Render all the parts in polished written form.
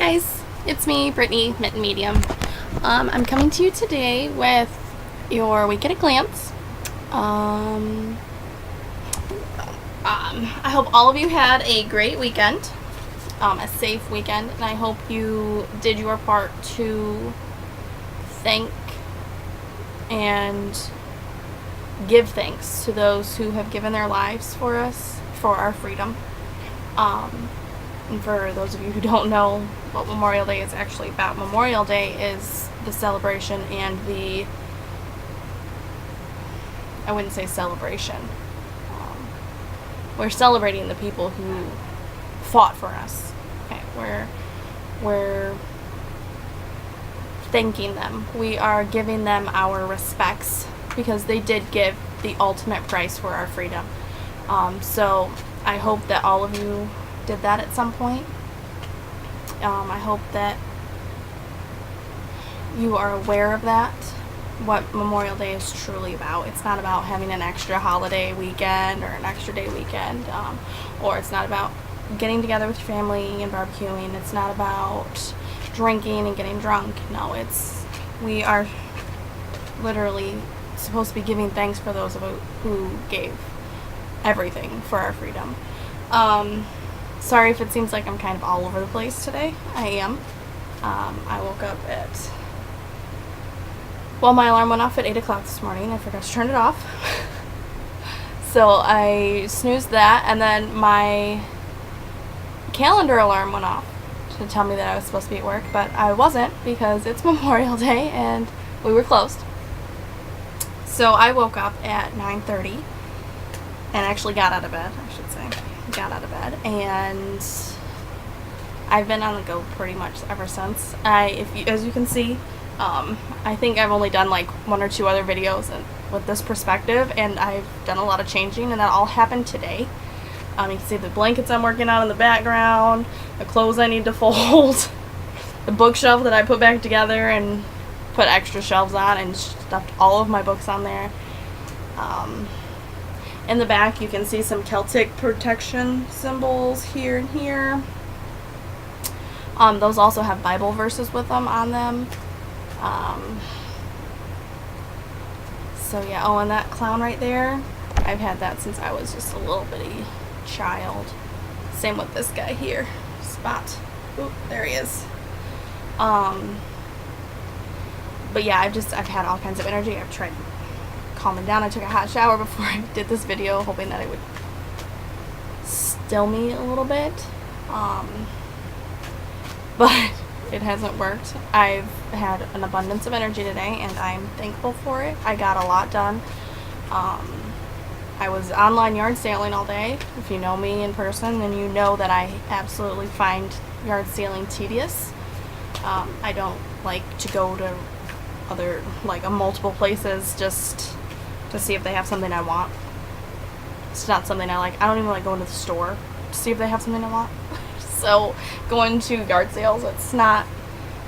guys, it's me, Brittany, Mitten Medium. I'm coming to you today with your week at a glance. I hope all of you had a great weekend, a safe weekend, and I hope you did your part to thank and give thanks to those who have given their lives for us, for our freedom. And for those of you who don't know what Memorial Day is actually about, Memorial Day is the celebration and I wouldn't say celebration. We're celebrating the people who fought for us. Okay, we're thanking them. We are giving them our respects because they did give the ultimate price for our freedom. So I hope that all of you did that at some point. I hope that you are aware of that, what Memorial Day is truly about. It's not about having an extra holiday weekend or an extra day weekend, or it's not about getting together with your family and barbecuing. It's not about drinking and getting drunk. No, we are literally supposed to be giving thanks for those of us who gave everything for our freedom. Sorry if it seems like I'm kind of all over the place today. I am. I woke up my alarm went off at 8 o'clock this morning. I forgot to turn it off. So I snoozed that, and then my calendar alarm went off to tell me that I was supposed to be at work, but I wasn't because it's Memorial Day and we were closed. So I woke up at 9:30 and actually got out of bed, I should say. Got out of bed, and I've been on the go pretty much ever since. As you can see, I think I've only done like one or two other videos with this perspective, and I've done a lot of changing, and that all happened today. You can see the blankets I'm working on in the background, the clothes I need to fold, the bookshelf that I put back together and put extra shelves on and stuffed all of my books on there. In the back you can see some Celtic protection symbols here and here. Those also have Bible verses with them on them. So yeah, and that clown right there, I've had that since I was just a little bitty child. Same with this guy here. Spot. Oop, there he is. But yeah, I've had all kinds of energy. I've tried calming down. I took a hot shower before I did this video, hoping that it would still me a little bit. But it hasn't worked. I've had an abundance of energy today, and I'm thankful for it. I got a lot done. I was online yard sailing all day. If you know me in person, then you know that I absolutely find yard sailing tedious. I don't like to go to multiple places just to see if they have something I want. It's not something I like. I don't even like going to the store to see if they have something I want. So going to yard sales, it's not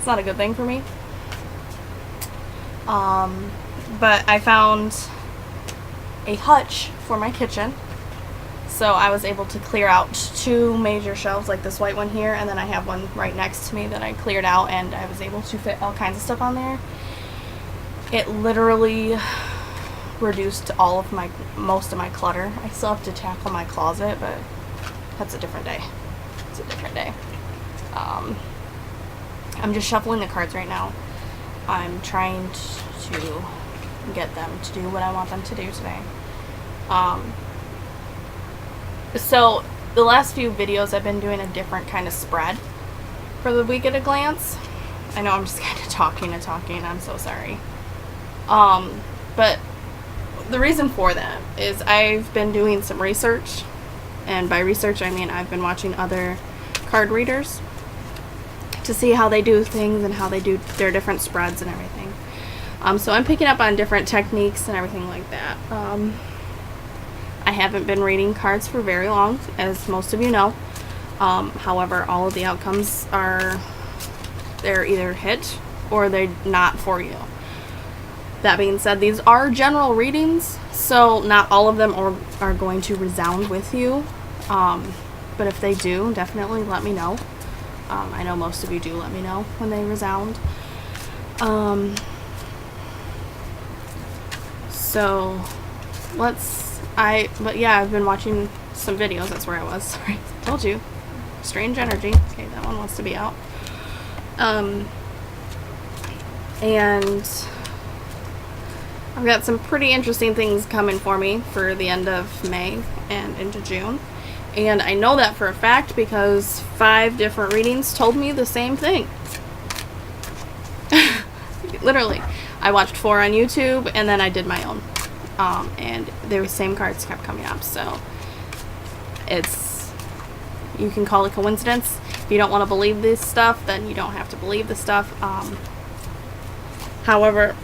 a good thing for me. But I found a hutch for my kitchen, so I was able to clear out two major shelves, like this white one here, and then I have one right next to me that I cleared out, and I was able to fit all kinds of stuff on there. It literally reduced most of my clutter. I still have to tackle my closet, but that's a different day. It's a different day. I'm just shuffling the cards right now. I'm trying to get them to do what I want them to do today. So the last few videos I've been doing a different kind of spread for the week at a glance. I know I'm just kind of talking and talking. I'm so sorry. But the reason for that is I've been doing some research, and by research I mean I've been watching other card readers to see how they do things and how they do their different spreads and everything. So I'm picking up on different techniques and everything like that. I haven't been reading cards for very long, as most of you know. However, all of the outcomes they're either hit or they're not for you. That being said, these are general readings, so not all of them are going to resound with you. But if they do, definitely let me know. I know most of you do let me know when they resound. So but yeah, I've been watching some videos. That's where I was. Sorry, told you. Strange energy. Okay, that one wants to be out. And I've got some pretty interesting things coming for me for the end of May and into June. And I know that for a fact because 5 different readings told me the same thing. Literally. I watched 4 on YouTube and then I did my own. And the same cards kept coming up. So you can call it coincidence. If you don't want to believe this stuff, then you don't have to believe this stuff. However,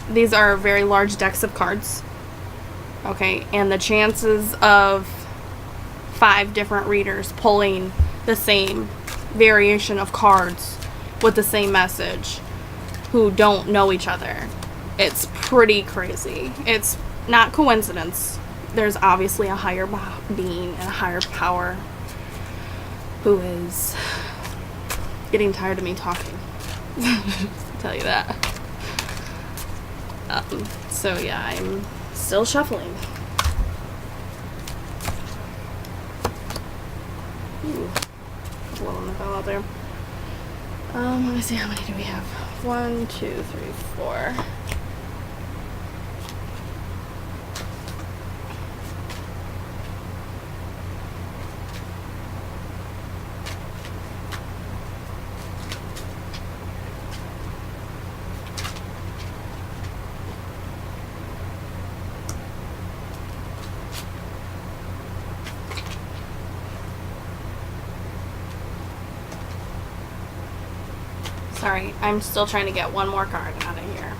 these are very large decks of cards. Okay, and the chances of 5 different readers pulling the same variation of cards with the same message who don't know each other, it's pretty crazy. It's not coincidence. There's obviously a higher being and a higher power who is getting tired of me talking. I'll tell you that. So yeah, I'm still shuffling. Ooh, a couple of them fell out there. Let me see, how many do we have? 1, 2, 3, 4. Sorry, I'm still trying to get one more card out of here.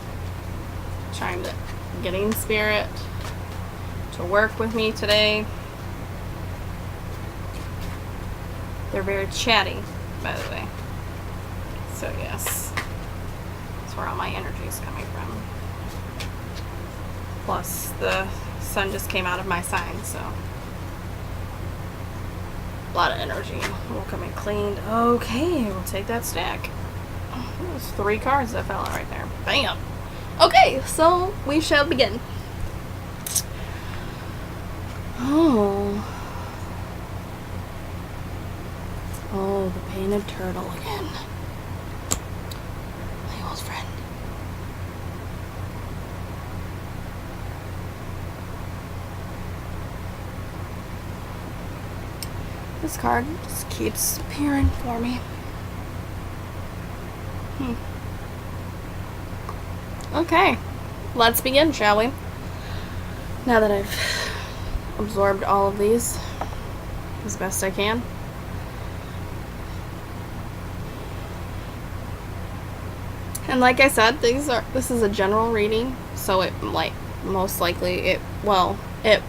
Getting Spirit to work with me today. They're very chatty, by the way. So yes, that's where all my energy is coming from. Plus, the sun just came out of my sign, so a lot of energy will come in cleaned. Okay, we'll take that stack. There's 3 cards that fell out right there. Bam! Okay, so we shall begin. Oh, the painted turtle again. My old friend. This card just keeps appearing for me. Okay, let's begin, shall we? Now that I've absorbed all of these as best I can. And like I said, this is a general reading, so it most likely it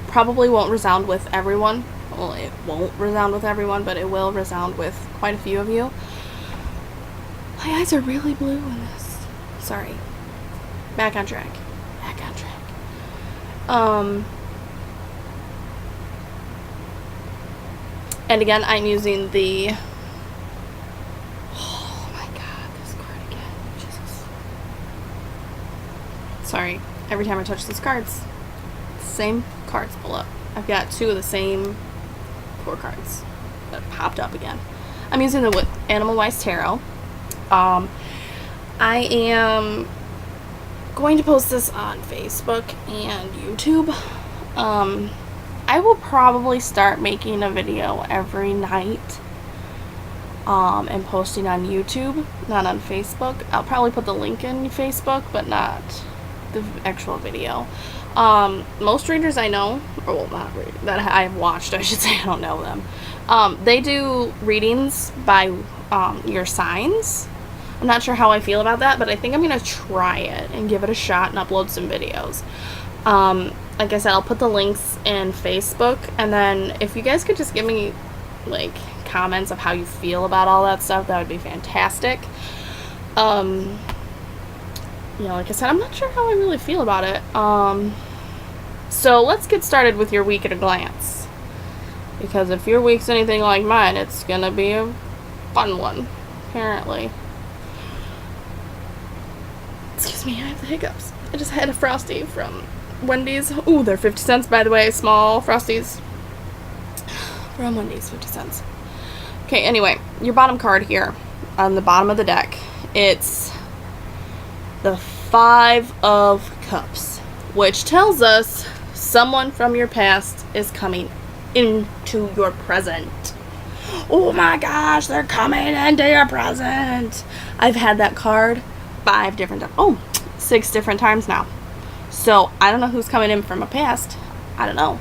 probably won't resound with everyone. Well, it won't resound with everyone, but it will resound with quite a few of you. My eyes are really blue in this. Sorry. Back on track. And again, I'm using the... Oh my god, this card again. Jesus. Sorry. Every time I touch these cards, same cards pull up. I've got 2 of the same 4 cards that popped up again. I'm using the Animal Wise Tarot. I am going to post this on Facebook and YouTube. I will probably start making a video every night and posting on YouTube, not on Facebook. I'll probably put the link in Facebook, but not the actual video. Most readers I know, or well, not readers, that I've watched, I should say, I don't know them. They do readings by your signs. I'm not sure how I feel about that, but I think I'm going to try it and give it a shot and upload some videos. Like I said, I'll put the links in Facebook, and then if you guys could just give me, like, comments of how you feel about all that stuff, that would be fantastic. You know, like I said, I'm not sure how I really feel about it. So let's get started with your week at a glance. Because if your week's anything like mine, it's gonna be a fun one, apparently. Excuse me, I have the hiccups. I just had a Frosty from Wendy's. Ooh, they're 50 cents, by the way. Small Frosties from Wendy's, 50 cents. Okay, anyway, your bottom card here on the bottom of the deck, it's the 5 of Cups, which tells us someone from your past is coming into your present. Oh my gosh, they're coming into your present. I've had that card 6 different times now. So I don't know who's coming in from a past. I don't know.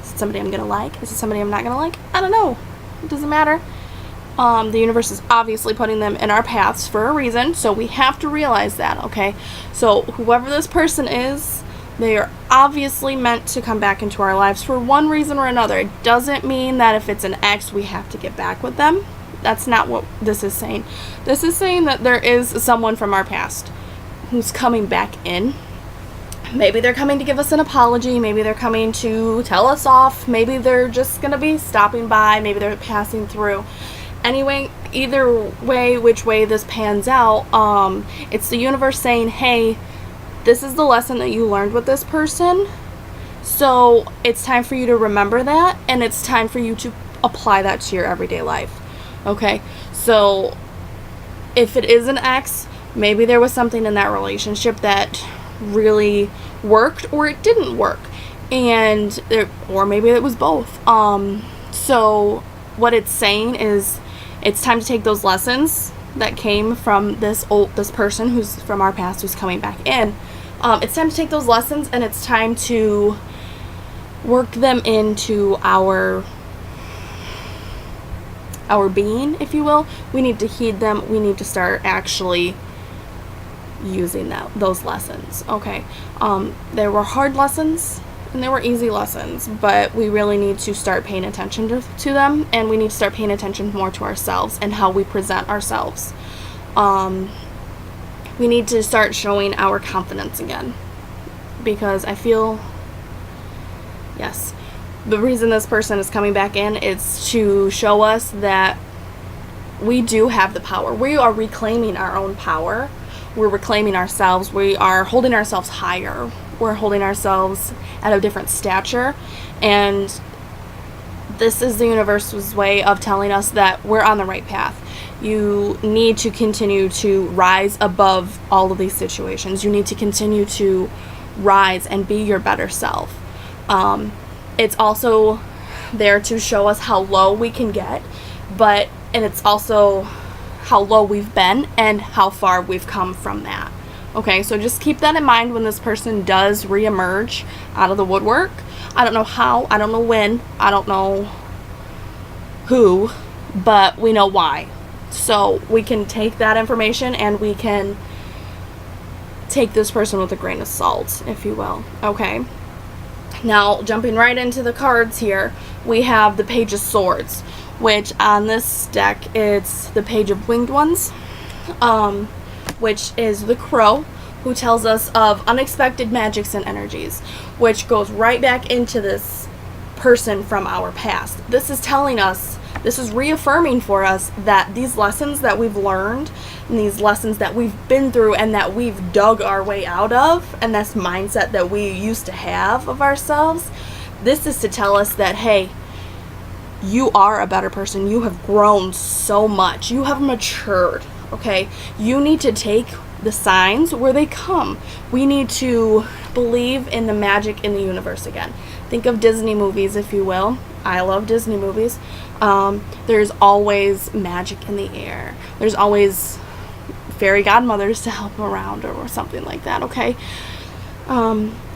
Is it somebody I'm gonna like? Is it somebody I'm not gonna like? I don't know. It doesn't matter. The universe is obviously putting them in our paths for a reason, so we have to realize that, okay? So whoever this person is, they are obviously meant to come back into our lives for one reason or another. It doesn't mean that if it's an ex, we have to get back with them. That's not what this is saying. This is saying that there is someone from our past who's coming back in. Maybe they're coming to give us an apology. Maybe they're coming to tell us off. Maybe they're just going to be stopping by. Maybe they're passing through. Anyway, either way, which way this pans out, it's the universe saying, hey, this is the lesson that you learned with this person. So it's time for you to remember that, and it's time for you to apply that to your everyday life. Okay? So if it is an ex, maybe there was something in that relationship that really worked, or it didn't work. Or maybe it was both. So what it's saying is it's time to take those lessons that came from this person who's from our past who's coming back in. It's time to take those lessons, and it's time to work them into our being, if you will. We need to heed them. We need to start actually using those lessons. Okay. There were hard lessons and there were easy lessons, but we really need to start paying attention to them, and we need to start paying attention more to ourselves and how we present ourselves. We need to start showing our confidence again, because I feel, yes, the reason this person is coming back in is to show us that we do have the power. We are reclaiming our own power. We're reclaiming ourselves. We are holding ourselves higher. We're holding ourselves at a different stature. And this is the universe's way of telling us that we're on the right path. You need to continue to rise above all of these situations. You need to continue to rise and be your better self. It's also there to show us how low we can get, and it's also how low we've been and how far we've come from that. Okay, so just keep that in mind when this person does reemerge out of the woodwork. I don't know how, I don't know when, I don't know who, but we know why. So we can take that information and we can take this person with a grain of salt, if you will. Okay. Now, jumping right into the cards here, we have the Page of Swords, which on this deck, it's the Page of Winged Ones, which is the crow, who tells us of unexpected magics and energies, which goes right back into this person from our past. This is telling us, this is reaffirming for us that these lessons that we've learned, and these lessons that we've been through and that we've dug our way out of, and this mindset that we used to have of ourselves, this is to tell us that, hey, you are a better person. You have grown so much. You have matured, okay? You need to take the signs where they come. We need to believe in the magic in the universe again. Think of Disney movies, if you will. I love Disney movies. There's always magic in the air. There's always fairy godmothers to help around, or something like that, okay?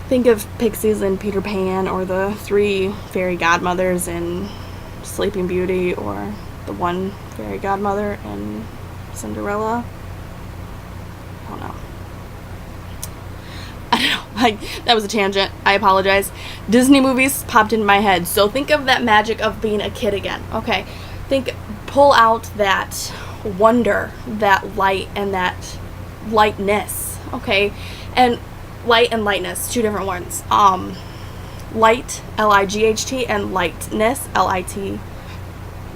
Think of Pixies and Peter Pan, or the 3 fairy godmothers in Sleeping Beauty, or the 1 fairy godmother in Cinderella. I don't know. Like, that was a tangent. I apologize. Disney movies popped into my head. So think of that magic of being a kid again. Okay. Pull out that wonder, that light, and that lightness. Okay. And light and lightness, 2 different words. light, L-I-G-H-T, and lightness, L-I-T,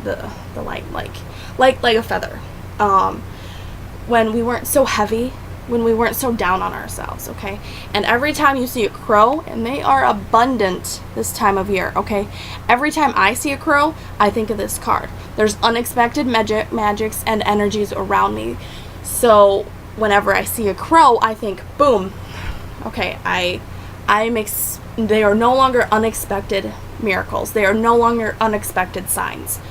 the light, like a feather. When we weren't so heavy, when we weren't so down on ourselves, okay? And every time you see a crow, and they are abundant this time of year, okay? Every time I see a crow, I think of this card. There's unexpected magics and energies around me. So whenever I see a crow, I think, boom, okay, they are no longer unexpected miracles. They are no longer unexpected signs.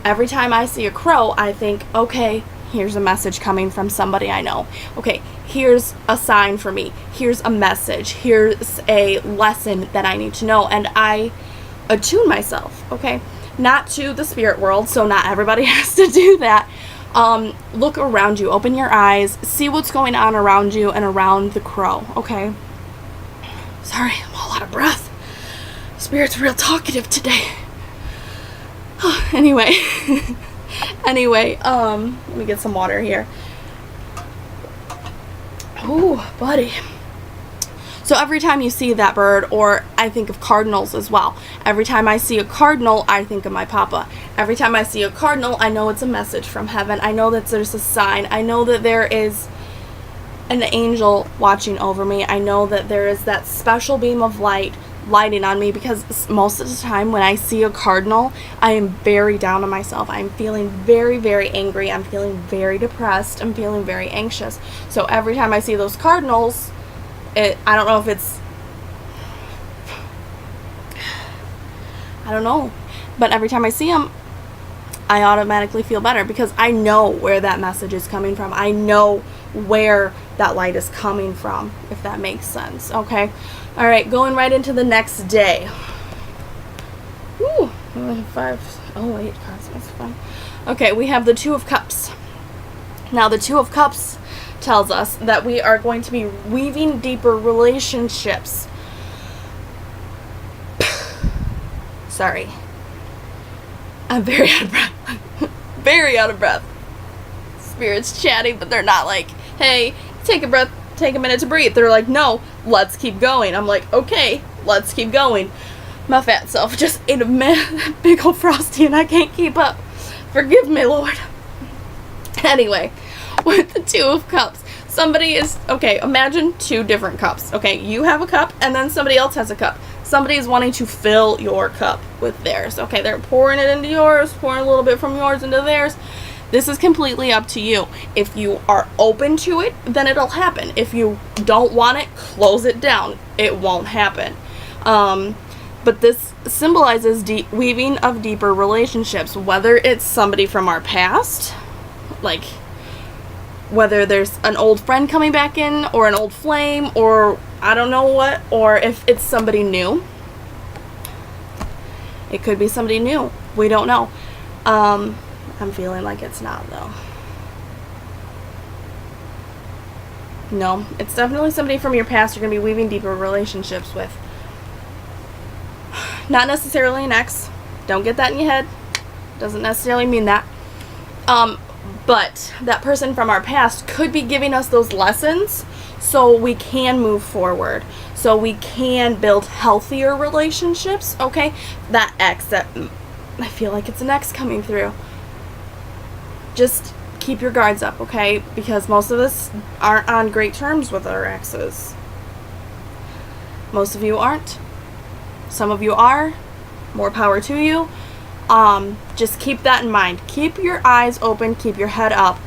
Every time I see a crow, I think, okay, here's a message coming from somebody I know. Okay, here's a sign for me. Here's a message. Here's a lesson that I need to know. And I attune myself, okay? Not to the spirit world, so not everybody has to do that. Look around you. Open your eyes. See what's going on around you and around the crow, okay? Sorry, I'm all out of breath. Spirit's real talkative today. Anyway. Let me get some water here. Ooh, buddy. So every time you see that bird, or I think of cardinals as well. Every time I see a cardinal, I think of my papa. Every time I see a cardinal, I know it's a message from heaven. I know that there's a sign. I know that there is an angel watching over me. I know that there is that special beam of light lighting on me, because most of the time when I see a cardinal, I am very down on myself. I'm feeling very, very angry. I'm feeling very depressed. I'm feeling very anxious. So every time I see those cardinals, I don't know if it's, I don't know, but every time I see them, I automatically feel better, because I know where that message is coming from. I know where that light is coming from, if that makes sense. Okay. All right, going right into the next day. Ooh, 5. Oh, 8 cards. That's fine. Okay, we have the Two of Cups. Now, the Two of Cups tells us that we are going to be weaving deeper relationships. Sorry. I'm very out of breath. Very out of breath. Spirit's chatting, but they're not like, hey, take a breath, take a minute to breathe. They're like, no, let's keep going. I'm like, okay, let's keep going. My fat self just ate a big old Frosty and I can't keep up. Forgive me, Lord. Anyway, with the Two of Cups, somebody is, okay, imagine 2 different cups. Okay, you have a cup and then somebody else has a cup. Somebody is wanting to fill your cup with theirs. Okay, they're pouring it into yours, pouring a little bit from yours into theirs. This is completely up to you. If you are open to it, then it'll happen. If you don't want it, close it down. It won't happen. But this symbolizes weaving of deeper relationships, whether it's somebody from our past, like whether there's an old friend coming back in, or an old flame, or I don't know what, or if it's somebody new. It could be somebody new. We don't know. I'm feeling like it's not, though. No, it's definitely somebody from your past you're going to be weaving deeper relationships with. Not necessarily an ex. Don't get that in your head. Doesn't necessarily mean that. But that person from our past could be giving us those lessons so we can move forward. So we can build healthier relationships, okay? That ex, that I feel like it's an ex coming through. Just keep your guards up, okay? Because most of us aren't on great terms with our exes. Most of you aren't. Some of you are. More power to you. Just keep that in mind. Keep your eyes open. Keep your head up.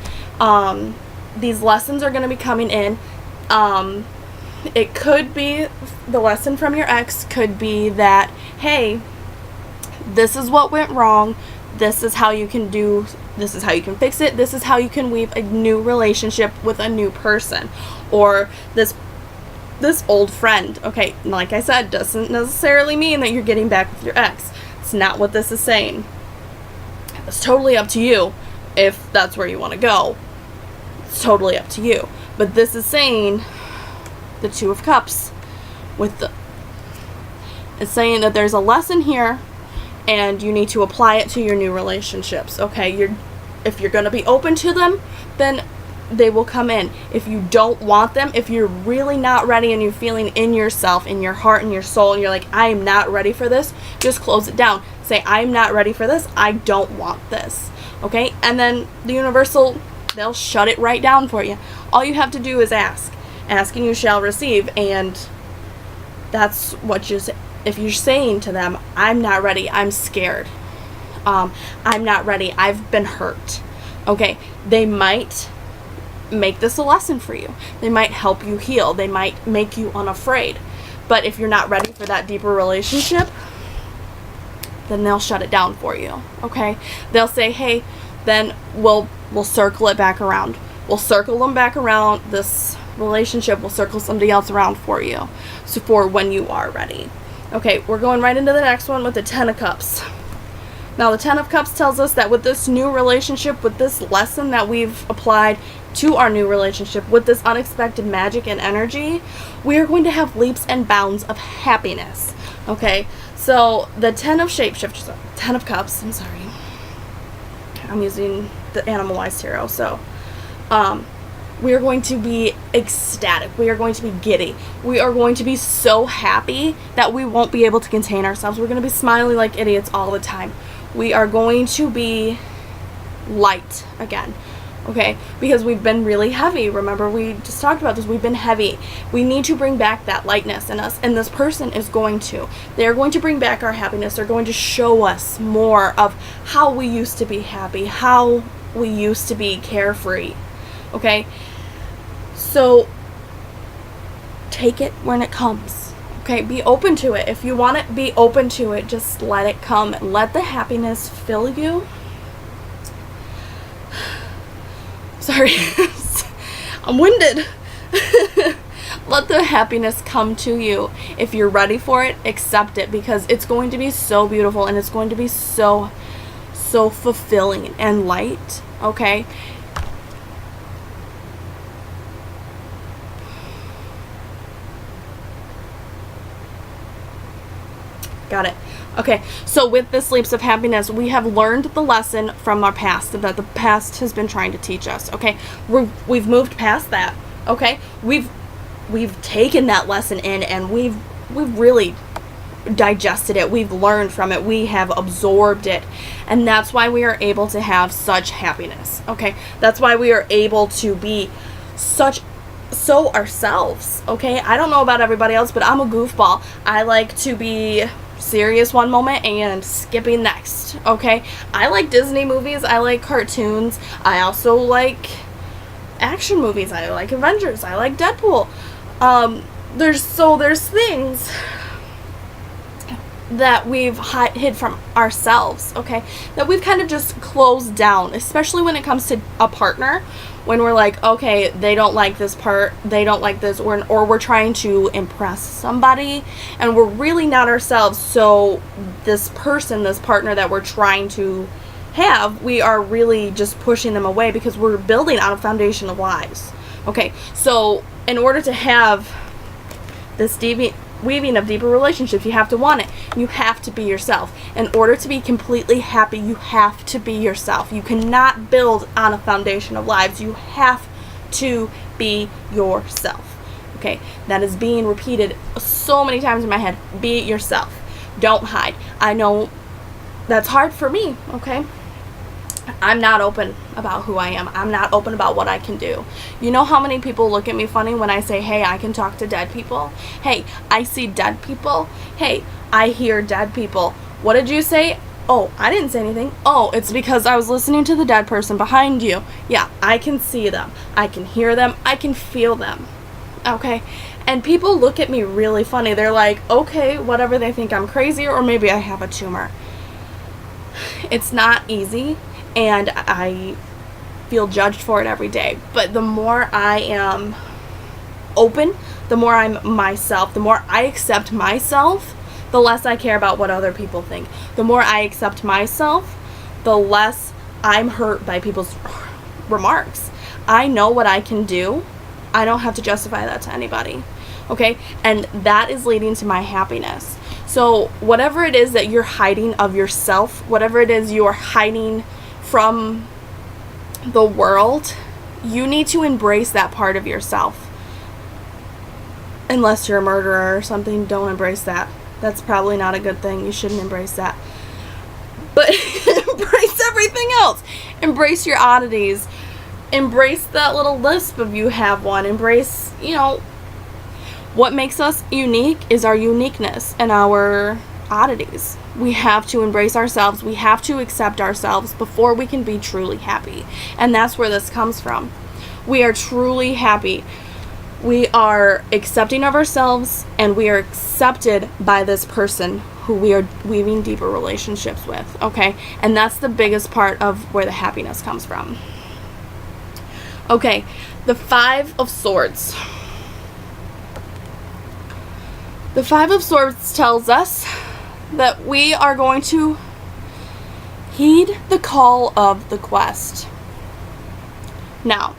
These lessons are going to be coming in. It could be, the lesson from your ex could be that, hey, this is what went wrong. This is how you can fix it. This is how you can weave a new relationship with a new person. Or this old friend. Okay, like I said, doesn't necessarily mean that you're getting back with your ex. It's not what this is saying. It's totally up to you if that's where you want to go. It's totally up to you. But this is saying the Two of Cups it's saying that there's a lesson here and you need to apply it to your new relationships. Okay, if you're going to be open to them, then they will come in. If you don't want them, if you're really not ready and you're feeling in yourself, in your heart and your soul, and you're like, I am not ready for this, just close it down. Say, I'm not ready for this. I don't want this. Okay? And then the universal, they'll shut it right down for you. All you have to do is ask. Ask and you shall receive. And that's what if you're saying to them, I'm not ready, I'm scared, I'm not ready, I've been hurt. Okay? They might make this a lesson for you. They might help you heal. They might make you unafraid. But if you're not ready for that deeper relationship, then they'll shut it down for you. Okay? They'll say, hey, then we'll circle it back around. We'll circle them back around. This relationship will circle somebody else around for you. So for when you are ready. Okay, we're going right into the next one with the Ten of Cups. Now, the Ten of Cups tells us that with this new relationship, with this lesson that we've applied to our new relationship, with this unexpected magic and energy, we are going to have leaps and bounds of happiness. Okay, so the Ten of Shapeshifters, Ten of Cups, I'm sorry. I'm using the Animalized Tarot, so we are going to be ecstatic. We are going to be giddy. We are going to be so happy that we won't be able to contain ourselves. We're going to be smiling like idiots all the time. We are going to be light again, okay? Because we've been really heavy. Remember, we just talked about this. We've been heavy. We need to bring back that lightness in us, and this person is going to. They're going to bring back our happiness. They're going to show us more of how we used to be happy, how we used to be carefree, okay? So take it when it comes. Okay, be open to it. If you want it, be open to it. Just let it come. Let the happiness fill you. Sorry. I'm winded. Let the happiness come to you. If you're ready for it, accept it, because it's going to be so beautiful and it's going to be so fulfilling and light. Okay? Got it. Okay, so with this leaps of happiness, we have learned the lesson from our past that the past has been trying to teach us. Okay, we've moved past that. Okay, we've taken that lesson in, and we've really digested it. We've learned from it. We have absorbed it, and that's why we are able to have such happiness. Okay, that's why we are able to be so ourselves. Okay, I don't know about everybody else, but I'm a goofball. I like to be serious one moment and skipping next. Okay, I like Disney movies, I like cartoons, I also like action movies, I like Avengers, I like Deadpool. There's things that we've hid from ourselves, okay, that we've kind of just closed down, especially when it comes to a partner. When we're like, okay, they don't like this part, they don't like this, or we're trying to impress somebody, and we're really not ourselves. So this person, this partner that we're trying to have, we are really just pushing them away because we're building on a foundation of lies. Okay, so in order to have this weaving of deeper relationships, you have to want it. You have to be yourself. In order to be completely happy, you have to be yourself. You cannot build on a foundation of lies. You have to be yourself. Okay, that is being repeated so many times in my head. Be yourself. Don't hide. I know that's hard for me, okay? I'm not open about who I am. I'm not open about what I can do. You know how many people look at me funny when I say, hey, I can talk to dead people? Hey, I see dead people? Hey, I hear dead people. What did you say? Oh, I didn't say anything. Oh, it's because I was listening to the dead person behind you. Yeah, I can see them. I can hear them. I can feel them. Okay? And people look at me really funny. They're like, okay, whatever, they think I'm crazy, or maybe I have a tumor. It's not easy. And I feel judged for it every day. But the more I am open, the more I'm myself, the more I accept myself, the less I care about what other people think. The more I accept myself, the less I'm hurt by people's remarks. I know what I can do. I don't have to justify that to anybody. Okay? And that is leading to my happiness. So whatever it is that you're hiding of yourself, whatever it is you're hiding from the world, You need to embrace that part of yourself. Unless you're a murderer or something, don't embrace that. That's probably not a good thing. You shouldn't embrace that. But embrace everything else. Embrace your oddities. Embrace that little lisp if you have one. Embrace, what makes us unique is our uniqueness and our oddities. We have to embrace ourselves. We have to accept ourselves before we can be truly happy. And that's where this comes from. We are truly happy. We are accepting of ourselves, and we are accepted by this person who we are weaving deeper relationships with, okay? And that's the biggest part of where the happiness comes from. Okay, the Five of Swords. The Five of Swords tells us that we are going to heed the call of the quest. Now,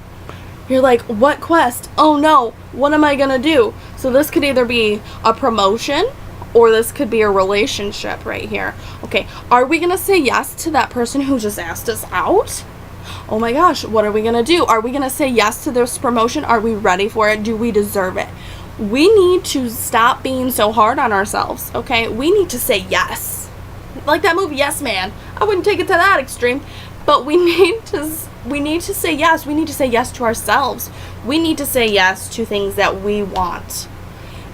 you're like, what quest? Oh no, what am I gonna do? So this could either be a promotion or this could be a relationship right here. Okay, are we gonna say yes to that person who just asked us out? Oh my gosh, what are we gonna do? Are we gonna say yes to this promotion? Are we ready for it? Do we deserve it? We need to stop being so hard on ourselves, okay? We need to say yes. Like that movie, Yes Man. I wouldn't take it to that extreme, but we need to say yes. We need to say yes to ourselves. We need to say yes to things that we want.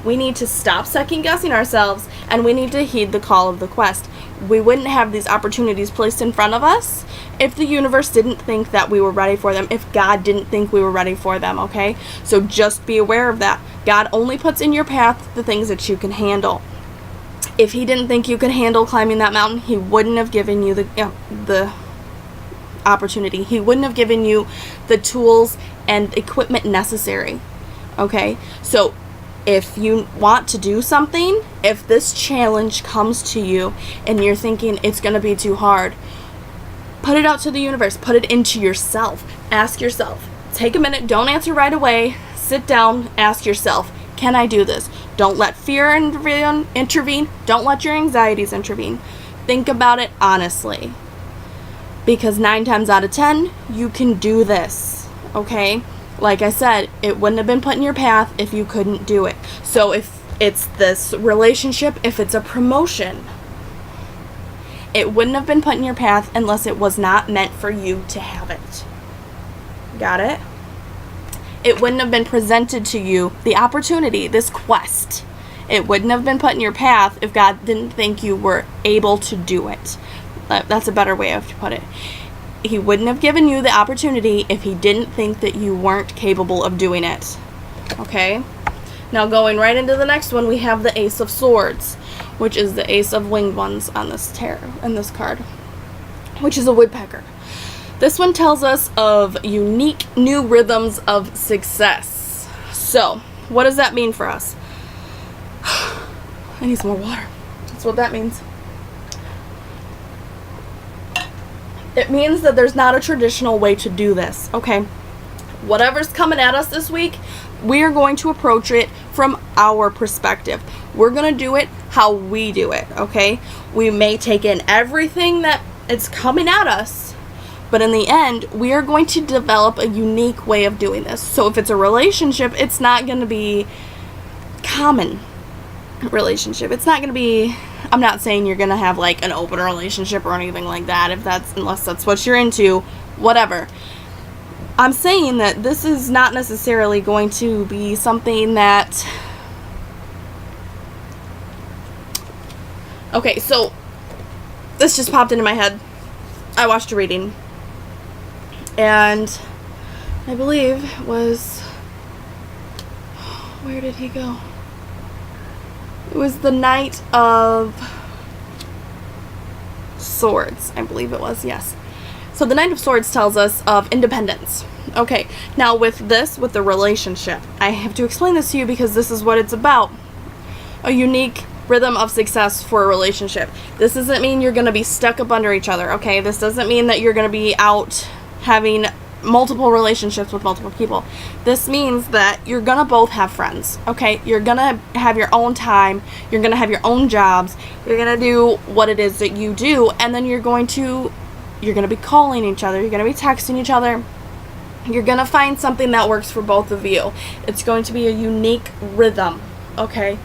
We need to stop second guessing ourselves, and we need to heed the call of the quest. We wouldn't have these opportunities placed in front of us if the universe didn't think that we were ready for them, if God didn't think we were ready for them, okay? So just be aware of that. God only puts in your path the things that you can handle. If he didn't think you could handle climbing that mountain, he wouldn't have given you the opportunity. He wouldn't have given you the tools and equipment necessary, okay? So if you want to do something, if this challenge comes to you and you're thinking it's going to be too hard, put it out to the universe. Put it into yourself. Ask yourself. Take a minute. Don't answer right away. Sit down. Ask yourself, can I do this? Don't let fear intervene. Don't let your anxieties intervene. Think about it honestly. Because 9 times out of 10, you can do this. Okay? Like I said, it wouldn't have been put in your path if you couldn't do it. So if it's this relationship, if it's a promotion, it wouldn't have been put in your path unless it was not meant for you to have it. Got it? It wouldn't have been presented to you, the opportunity, this quest. It wouldn't have been put in your path if God didn't think you were able to do it. That's a better way to put it. He wouldn't have given you the opportunity if he didn't think that you weren't capable of doing it. Okay? Now going right into the next one, we have the Ace of Swords, which is the Ace of Winged Ones on this card, which is a woodpecker. This one tells us of unique new rhythms of success. So, what does that mean for us? I need some more water. That's what that means. It means that there's not a traditional way to do this, okay? Whatever's coming at us this week, we are going to approach it from our perspective. We're going to do it how we do it, okay? We may take in everything that it's coming at us, but in the end, we are going to develop a unique way of doing this. So if it's a relationship, it's not going to be common relationship. It's not going to be, I'm not saying you're going to have like an open relationship or anything like that, unless that's what you're into, whatever. I'm saying that this is not necessarily going to be something that, okay, so this just popped into my head. I watched a reading, and I believe it was, where did he go? It was the Knight of Swords, I believe it was, yes. So the Knight of Swords tells us of independence. Okay, now with the relationship, I have to explain this to you because this is what it's about. A unique rhythm of success for a relationship. This doesn't mean you're going to be stuck up under each other, okay? This doesn't mean that you're going to be out having multiple relationships with multiple people. This means that you're going to both have friends, okay? You're going to have your own time. You're going to have your own jobs. You're going to do what it is that you do, and then you're going to be calling each other. You're going to be texting each other. You're going to find something that works for both of you. It's going to be a unique rhythm, okay?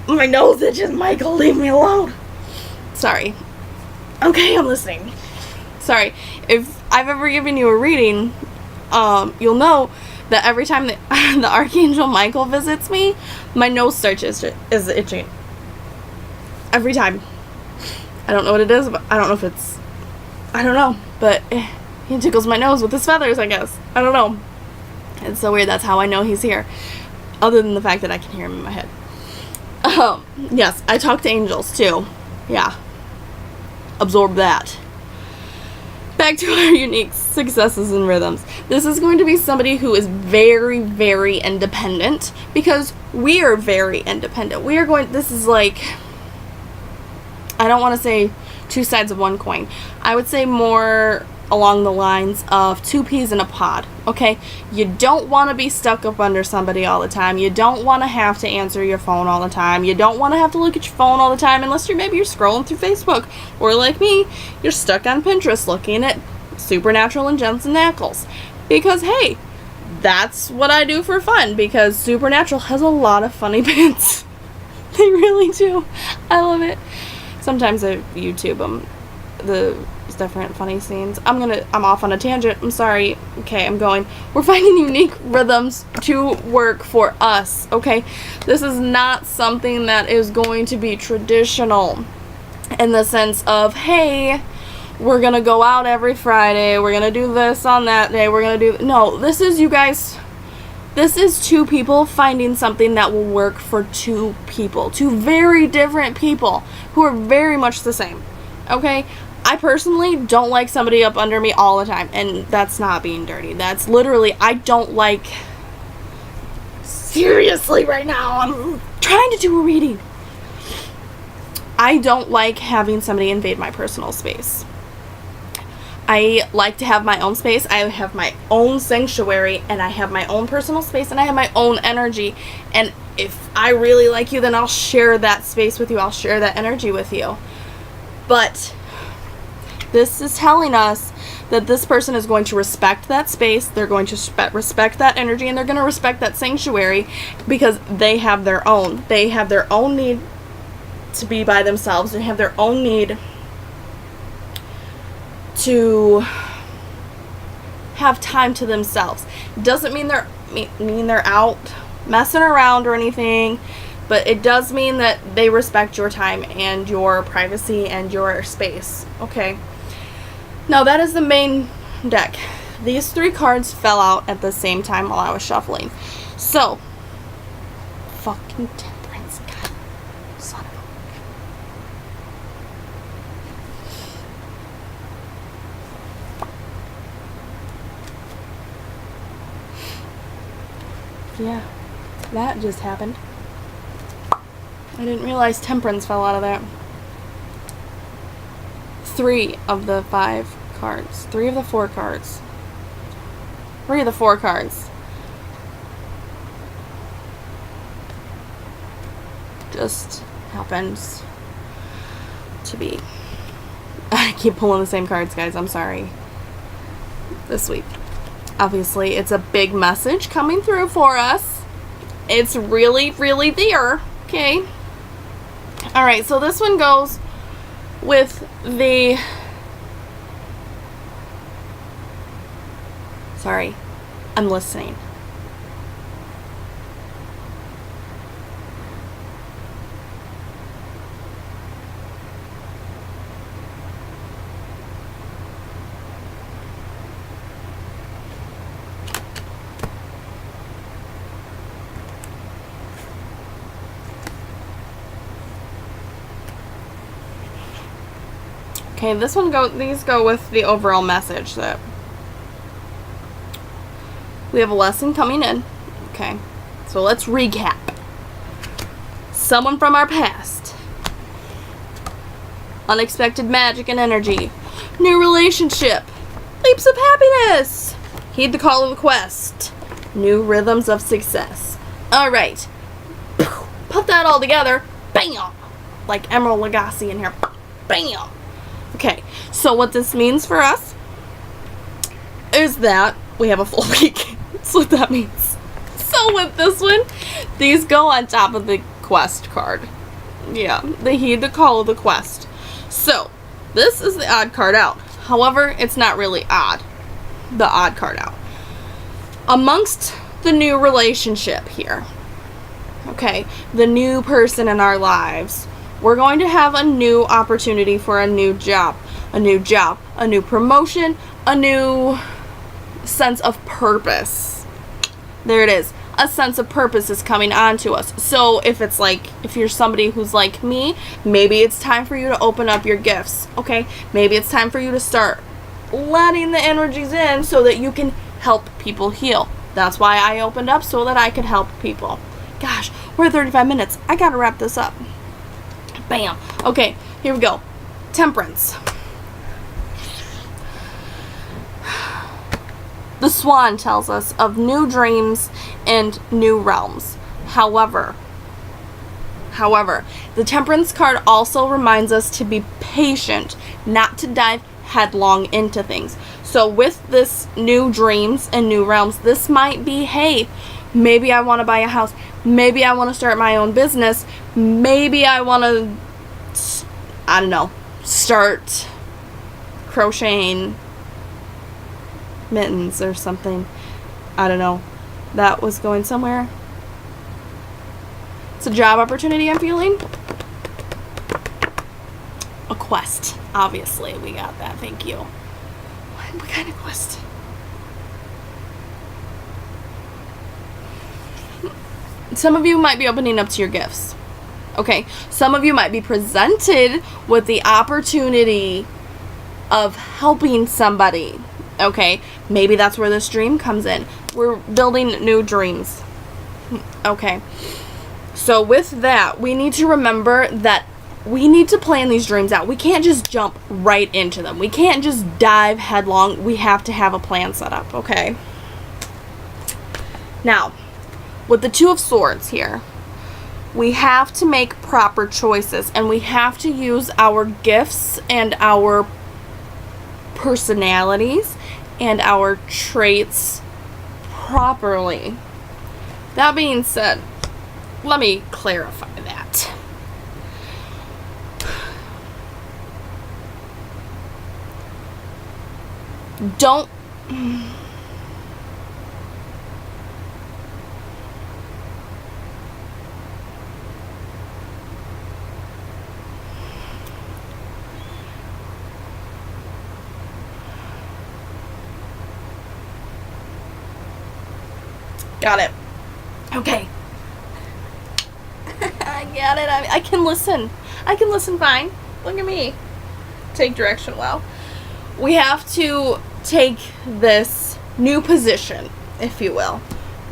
My nose itches, Michael, leave me alone. Sorry. Okay, I'm listening. Sorry. If I've ever given you a reading, you'll know that every time the Archangel Michael visits me, my nose is itching. Every time. I don't know what it is, but I don't know if it's... I don't know, but he tickles my nose with his feathers, I guess. I don't know. It's so weird. That's how I know he's here. Other than the fact that I can hear him in my head. Yes, I talk to angels, too. Yeah. Absorb that. Back to our unique successes and rhythms. This is going to be somebody who is very, very independent, because we are very independent. We are going... This is like... I don't want to say two sides of one coin. I would say more along the lines of two peas in a pod, okay? You don't want to be stuck up under somebody all the time. You don't want to have to answer your phone all the time. You don't want to have to look at your phone all the time unless you're scrolling through Facebook. Or like me, you're stuck on Pinterest looking at Supernatural and Jensen Ackles. Because, hey, that's what I do for fun, because Supernatural has a lot of funny bits. They really do. I love it. Sometimes I YouTube them, the different funny scenes. I'm off on a tangent. I'm sorry. Okay, I'm going. We're finding unique rhythms to work for us, okay? This is not something that is going to be traditional in the sense of, hey, we're going to go out every Friday. We're going to do this on that day. We're going to do... No, this is, you guys... This is two people finding something that will work for two people. Two very different people who are very much the same. Okay? I personally don't like somebody up under me all the time. And that's not being dirty. That's literally, I don't like... Seriously, right now, I'm trying to do a reading. I don't like having somebody invade my personal space. I like to have my own space. I have my own sanctuary, and I have my own personal space, and I have my own energy. And if I really like you, then I'll share that space with you. I'll share that energy with you. But this is telling us that this person is going to respect that space. They're going to respect that energy, and they're going to respect that sanctuary because they have their own. They have their own need to be by themselves. They have their own need to have time to themselves. Doesn't mean they're out messing around or anything, but it does mean that they respect your time and your privacy and your space. Okay. Now that is the main deck. These three cards fell out at the same time while I was shuffling. So, fucking temperance, God, son of a... Yeah, that just happened. I didn't realize temperance fell out of that. 3 of the 5 cards. 3 of the 4 cards. 3 of the 4 cards. Just happens to be. I keep pulling the same cards, guys. I'm sorry. This week. Obviously, it's a big message coming through for us. It's really, really there. Okay. Alright, so this one goes with the... Sorry. I'm listening. Okay, these go with the overall message that we have a lesson coming in. Okay, so let's recap. Someone from our past. Unexpected magic and energy. New relationship. Leaps of happiness. Heed the call of the quest. New rhythms of success. Alright. Put that all together. Bam! Like Emerald Lagasse in here. Bam! Okay, so what this means for us is that we have a full week. That's what that means. So with this one, these go on top of the quest card. Yeah, they heed the call of the quest. So, this is the odd card out. However, it's not really odd. The odd card out. Amongst the new relationship here, okay, the new person in our lives, we're going to have a new opportunity for a new job, a new promotion, a new sense of purpose. There it is. A sense of purpose is coming on to us. So if it's like, if you're somebody who's like me, maybe it's time for you to open up your gifts, okay? Maybe it's time for you to start letting the energies in so that you can help people heal. That's why I opened up, so that I could help people. Gosh, we're at 35 minutes. I gotta wrap this up. Bam. Okay, here we go. Temperance. The swan tells us of new dreams and new realms. However, the temperance card also reminds us to be patient, not to dive headlong into things. So with this new dreams and new realms, this might be, hey, maybe I want to buy a house. Maybe I want to start my own business. Maybe I want to, I don't know, start crocheting mittens or something. I don't know. That was going somewhere. It's a job opportunity I'm feeling. A quest. Obviously, we got that. Thank you. What kind of quest? Some of you might be opening up to your gifts. Okay? Some of you might be presented with the opportunity of helping somebody. Okay? Maybe that's where this dream comes in. We're building new dreams. Okay. So with that, we need to remember that we need to plan these dreams out. We can't just jump right into them. We can't just dive headlong. We have to have a plan set up, okay? Now, with the Two of Swords here, we have to make proper choices, and we have to use our gifts and our personalities and our traits properly. That being said, let me clarify that. Don't got it. Okay. I got it. I can listen. I can listen fine. Look at me. Take direction well. We have to take this new position, if you will.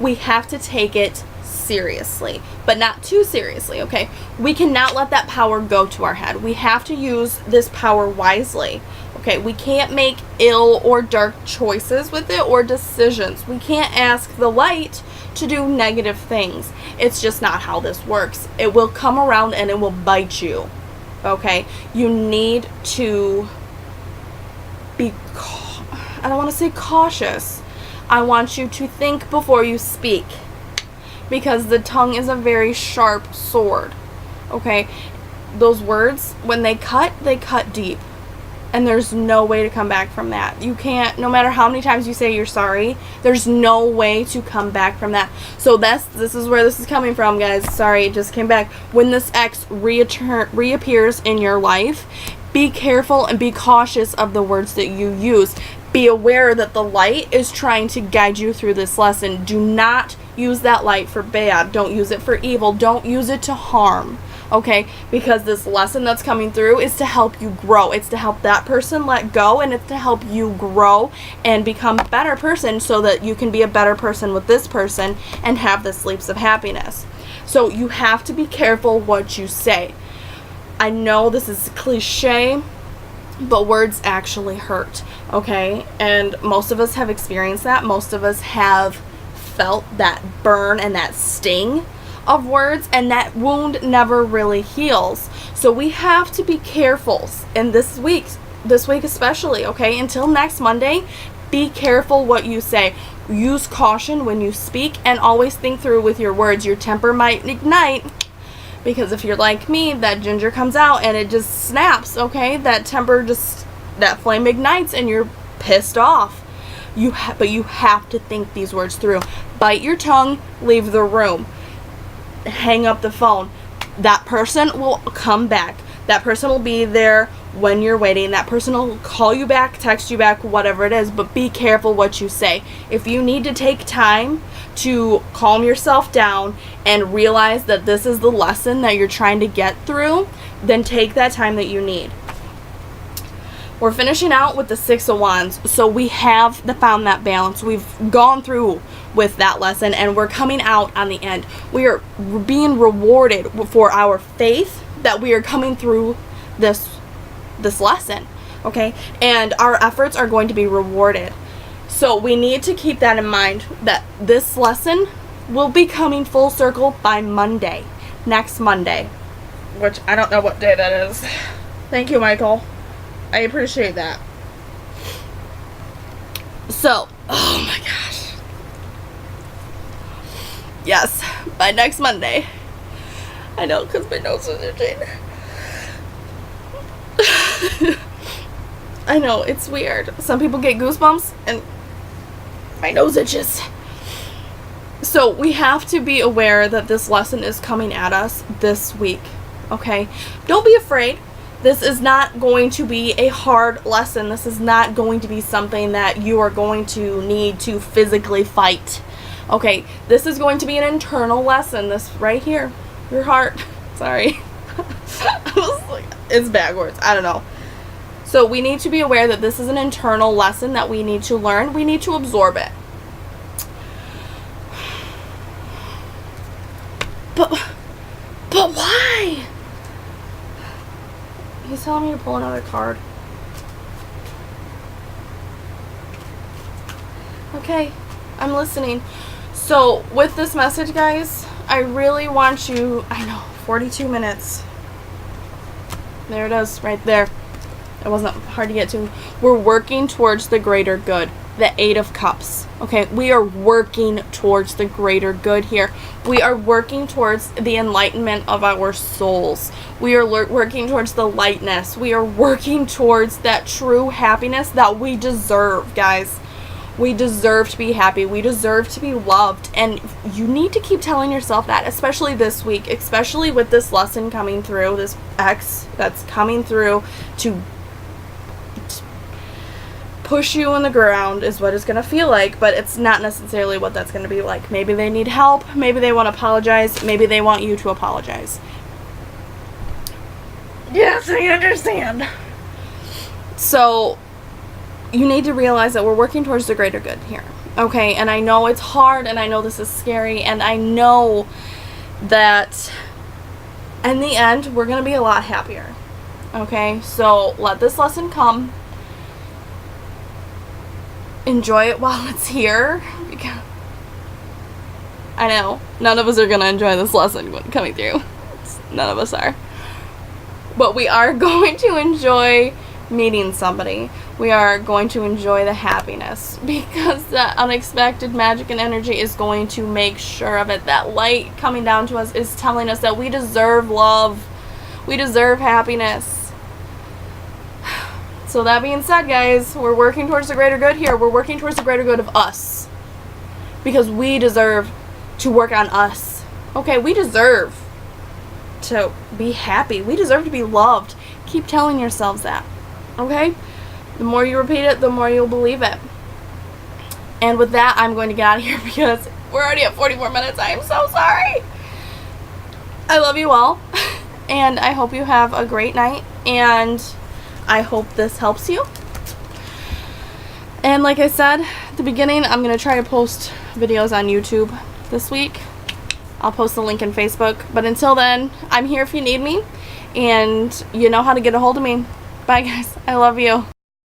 We have to take it seriously, but not too seriously, okay? We cannot let that power go to our head. We have to use this power wisely, okay? We can't make ill or dark choices with it or decisions. We can't ask the light to do negative things. It's just not how this works. It will come around and it will bite you, okay? You need to be, I don't want to say cautious. I want you to think before you speak, because the tongue is a very sharp sword, okay? Those words, when they cut deep, and there's no way to come back from that. You can't, no matter how many times you say you're sorry, there's no way to come back from that. So this is where this is coming from, guys. Sorry, it just came back. When this ex reappears in your life, be careful and be cautious of the words that you use. Be aware that the light is trying to guide you through this lesson. Do not use that light for bad. Don't use it for evil. Don't use it to harm, okay? Because this lesson that's coming through is to help you grow. It's to help that person let go, and it's to help you grow and become a better person so that you can be a better person with this person and have this leaps of happiness. So you have to be careful what you say. I know this is cliche, but words actually hurt, okay? And most of us have experienced that. Most of us have felt that burn and that sting of words, and that wound never really heals. So we have to be careful in this week especially, okay? Until next Monday, be careful what you say. Use caution when you speak, and always think through with your words. Your temper might ignite, because if you're like me, that ginger comes out and it just snaps, okay? That temper just, that flame ignites and you're pissed off. But you have to think these words through. Bite your tongue, leave the room. Hang up the phone. That person will come back. That person will be there when you're waiting. That person will call you back, text you back, whatever it is, but be careful what you say. If you need to take time to calm yourself down and realize that this is the lesson that you're trying to get through, then take that time that you need. We're finishing out with the Six of Wands, so we have found that balance. We've gone through with that lesson, and we're coming out on the end. We are being rewarded for our faith that we are coming through this lesson, okay? And our efforts are going to be rewarded. So we need to keep that in mind, that this lesson will be coming full circle by Monday, next Monday, which I don't know what day that is. Thank you, Michael. I appreciate that. So, oh my gosh. Yes, by next Monday. I know, because my nose is itching. I know, it's weird. Some people get goosebumps, and my nose itches. So, we have to be aware that this lesson is coming at us this week, okay? Don't be afraid. This is not going to be a hard lesson. This is not going to be something that you are going to need to physically fight. Okay, this is going to be an internal lesson. This right here, your heart. Sorry. I was like, it's backwards. I don't know. So we need to be aware that this is an internal lesson that we need to learn. We need to absorb it. But why? He's telling me to pull another card. Okay, I'm listening. So, with this message, guys, I really want you... I know, 42 minutes. There it is, right there. It wasn't hard to get to. We're working towards the greater good. The Eight of Cups. Okay, we are working towards the greater good here. We are working towards the enlightenment of our souls. We are working towards the lightness. We are working towards that true happiness that we deserve, guys. We deserve to be happy. We deserve to be loved. And you need to keep telling yourself that, especially this week, especially with this lesson coming through, this X that's coming through to push you on the ground is what it's going to feel like, but it's not necessarily what that's going to be like. Maybe they need help. Maybe they want to apologize. Maybe they want you to apologize. Yes, I understand. So, you need to realize that we're working towards the greater good here. Okay, and I know it's hard, and I know this is scary, and I know that in the end, we're going to be a lot happier. Okay, so let this lesson come. Enjoy it while it's here, because I know none of us are going to enjoy this lesson coming through. None of us are. But we are going to enjoy meeting somebody. We are going to enjoy the happiness, because that unexpected magic and energy is going to make sure of it. That light coming down to us is telling us that we deserve love. We deserve happiness. So that being said, guys, we're working towards the greater good here. We're working towards the greater good of us, because we deserve to work on us. Okay, we deserve to be happy. We deserve to be loved. Keep telling yourselves that. Okay? The more you repeat it, the more you'll believe it. And with that, I'm going to get out of here because we're already at 44 minutes. I am so sorry. I love you all, and I hope you have a great night, and I hope this helps you. And like I said at the beginning, I'm going to try to post videos on YouTube this week. I'll post the link in Facebook. But until then, I'm here if you need me. And you know how to get a hold of me. Bye, guys. I love you.